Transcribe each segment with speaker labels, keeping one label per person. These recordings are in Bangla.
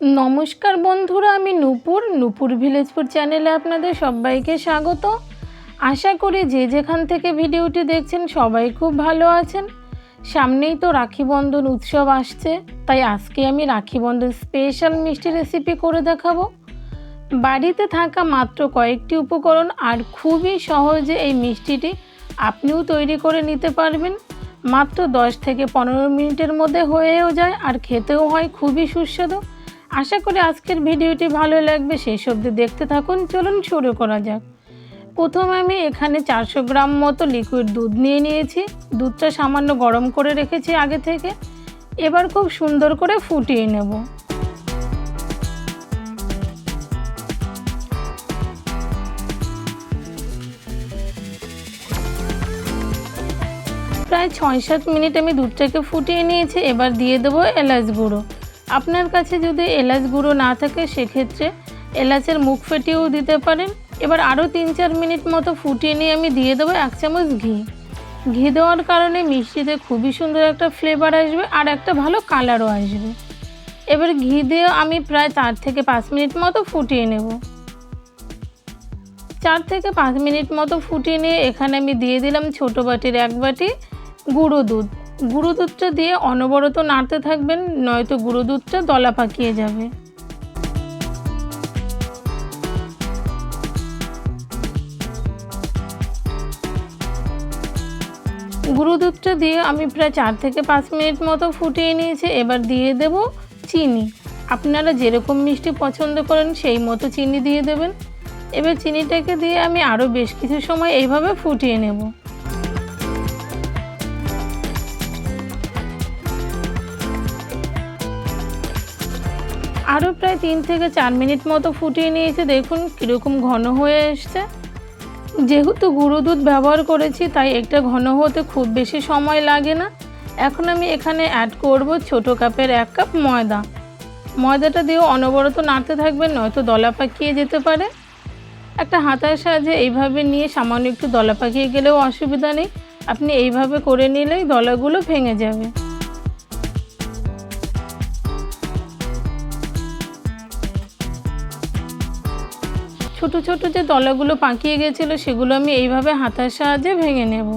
Speaker 1: नमस्कार बंधुरा आमी नूपुर ভিলেজপুর চ্যানেলে আপনাদের সবাইকে স্বাগত। আশা করি যে যেখান থেকে ভিডিওটি দেখছেন সবাই খুব ভালো আছেন। সামনেই তো রাখি বন্ধন উৎসব আসছে, তাই আজকে আমি রাখি বন্ধন স্পেশাল মিষ্টি রেসিপি করে দেখাবো। বাড়িতে থাকা মাত্র কয়েকটি উপকরণ আর খুবই সহজে এই মিষ্টিটি আপনিও তৈরি করে নিতে পারবেন। মাত্র 10 থেকে 15 মিনিটের মধ্যে হয়েও যায় আর খেতেও হয় খুবই সুস্বাদু। আশা করি আজকের ভিডিওটি ভালো লাগবে, শেষ অবধি দেখতে থাকুন। চলুন শুরু করা যাক। প্রথমে আমি এখানে 400 গ্রাম মতো লিকুইড দুধ নিয়ে নিয়েছি। দুধটা সামান্য গরম করে রেখেছি আগে থেকে। এবার খুব সুন্দর করে ফুটিয়ে নেব। প্রায় 6-7 মিনিট আমি দুধটাকে ফুটিয়ে নিয়েছি। এবার দিয়ে দেবো এলাচ গুঁড়ো। আপনার কাছে যদি এলাচ গুঁড়ো না থাকে সেক্ষেত্রে এলাচের মুখ ফেটিয়েও দিতে পারেন। এবার আরও 3-4 মিনিট মতো ফুটিয়ে নিয়ে আমি দিয়ে দেবো 1 চামচ ঘি। ঘি দেওয়ার কারণে মিষ্টিতে খুবই সুন্দর একটা ফ্লেভার আসবে আর একটা ভালো কালারও আসবে। এবার ঘি দিয়ে আমি প্রায় 4 থেকে 5 মিনিট মতো ফুটিয়ে নেব। 4 থেকে 5 মিনিট মতো ফুটিয়ে নিয়ে এখানে আমি দিয়ে দিলাম ছোটো বাটির 1 বাটি গুঁড়ো দুধ। গুঁড়ো দুধটা দিয়ে অনবরত নাড়তে থাকবেন, নয়তো গুঁড়ো দুধটা দলা পাকিয়ে যাবে। গুঁড়ো দুধটা দিয়ে আমি প্রায় 4 থেকে 5 মিনিট মতো ফুটিয়ে নিয়েছি। এবার দিয়ে দেব চিনি। আপনারা যেরকম মিষ্টি পছন্দ করেন সেই মতো চিনি দিয়ে দেবেন। এবার চিনিটাকে দিয়ে আমি আরও বেশ কিছু সময় এইভাবে ফুটিয়ে নেব। আরও প্রায় 3 থেকে 4 মিনিট মতো ফুটিয়ে নিয়েছি। দেখুন কীরকম ঘন হয়ে এসছে। যেহেতু গুঁড়ো দুধ ব্যবহার করেছি তাই একটা ঘন হতে খুব বেশি সময় লাগে না। এখন আমি এখানে অ্যাড করব ছোটো কাপের 1 কাপ ময়দা। ময়দাটা দিয়েও অনবরত নাড়তে থাকবেন, নয়তো দলা পাকিয়ে যেতে পারে। একটা হাতার সাহায্যে এইভাবে নিয়ে সামান্য একটু দলা পাকিয়ে গেলেও অসুবিধা নেই, আপনি এইভাবে করে নিলেই দলাগুলো ভেঙে যাবে। ছোট ছোট যে দলাগুলো পাকিয়ে গেছিলো সেগুলো আমি এইভাবে হাতার সাহায্যে ভেঙে নেব।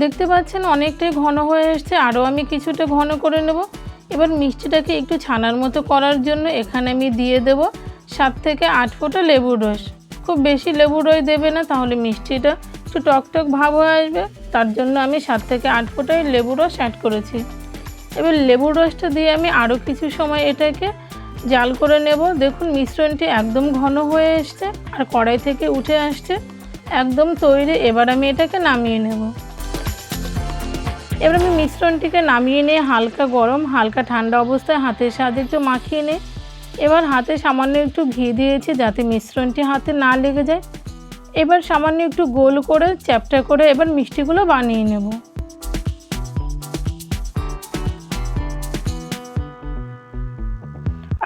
Speaker 1: দেখতে পাচ্ছেন অনেকটাই ঘন হয়ে এসছে, আরও আমি কিছুটা ঘন করে নেব। এবার মিষ্টিটাকে একটু ছানার মতো করার জন্য এখানে আমি দিয়ে দেব 7 থেকে 8 ফোঁটা লেবুর রস। খুব বেশি লেবুর রস দেবে না, তাহলে মিষ্টিটা একটু টকটক ভাব হয়ে আসবে। তার জন্য আমি 7 থেকে 8 ফোঁটায় লেবুর রস অ্যাড করেছি। এবার লেবুর রসটা দিয়ে আমি আরও কিছু সময় এটাকে জাল করে নেব। দেখুন মিশ্রণটি একদম ঘন হয়ে এসছে আর কড়াই থেকে উঠে আসছে, একদম তৈরি। এবার আমি এটাকে নামিয়ে নেব। এবার আমি মিশ্রণটিকে নামিয়ে নিয়ে হালকা ঠান্ডা অবস্থায় হাতের সাহায্যে একটু মাখিয়ে নিই। এবার হাতে সামান্য একটু ঘি দিয়েছি যাতে মিশ্রণটি হাতে না লেগে যায়। এবার সামান্য একটু গোল করে চ্যাপ্টা করে এবার মিষ্টিগুলো বানিয়ে নেব।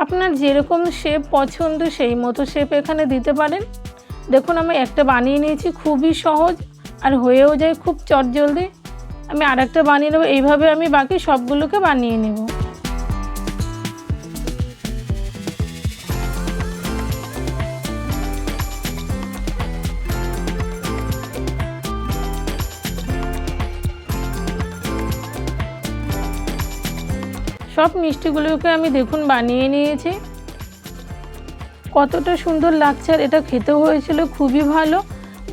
Speaker 1: আপনার যেরকম শেপ পছন্দ সেই মতো শেপ এখানে দিতে পারেন। দেখুন আমি একটা বানিয়ে নিয়েছি, খুবই সহজ আর হয়েও যায় খুব চটজলদি। আমি আরেকটা বানিয়ে নেব। এইভাবে আমি বাকি সবগুলোকে বানিয়ে নেব। সব মিষ্টিগুলোকে আমি দেখুন বানিয়ে নিয়েছি। কতটা সুন্দর লাগছে আর এটা খেতেও হয়েছিল খুবই ভালো।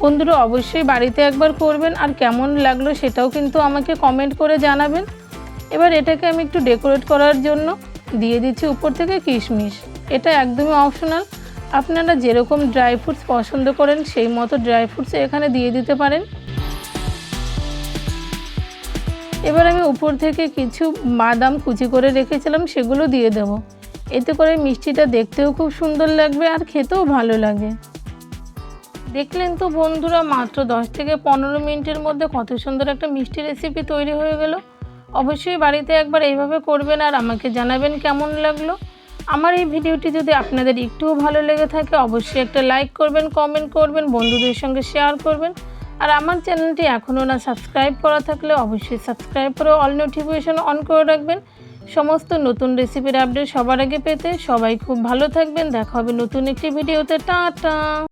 Speaker 1: বন্ধুরা অবশ্যই বাড়িতে একবার করবেন আর কেমন লাগলো সেটাও কিন্তু আমাকে কমেন্ট করে জানাবেন। এবার এটাকে আমি একটু ডেকোরেট করার জন্য দিয়ে দিচ্ছি উপর থেকে কিশমিশ। এটা একদমই অপশনাল, আপনারা যেরকম ড্রাই ফ্রুটস পছন্দ করেন সেই মতো ড্রাই ফ্রুটস এখানে দিয়ে দিতে পারেন। এবার আমি উপর থেকে কিছু বাদাম কুচি করে রেখেছিলাম সেগুলো দিয়ে দেব। এতে করে মিষ্টিটা দেখতেও খুব সুন্দর লাগবে আর খেতেও ভালো লাগে। দেখলেন তো বন্ধুরা, মাত্র 10 থেকে 15 মিনিটের মধ্যে কত সুন্দর একটা মিষ্টি রেসিপি তৈরি হয়ে গেল। অবশ্যই বাড়িতে একবার এইভাবে করবেন আর আমাকে জানাবেন কেমন লাগলো। আমার এই ভিডিওটি যদি আপনাদের একটুও ভালো লেগে থাকে অবশ্যই একটা লাইক করবেন, কমেন্ট করবেন, বন্ধুদের সঙ্গে শেয়ার করবেন। আর আমার চ্যানেলটি এখনও না সাবস্ক্রাইব করা থাকলে অবশ্যই সাবস্ক্রাইব করে অল নোটিফিকেশন অন করে রাখবেন সমস্ত নতুন রেসিপির আপডেট সবার আগে পেতে। সবাই খুব ভালো থাকবেন, দেখা হবে নতুন একটি ভিডিওতে। টাটা।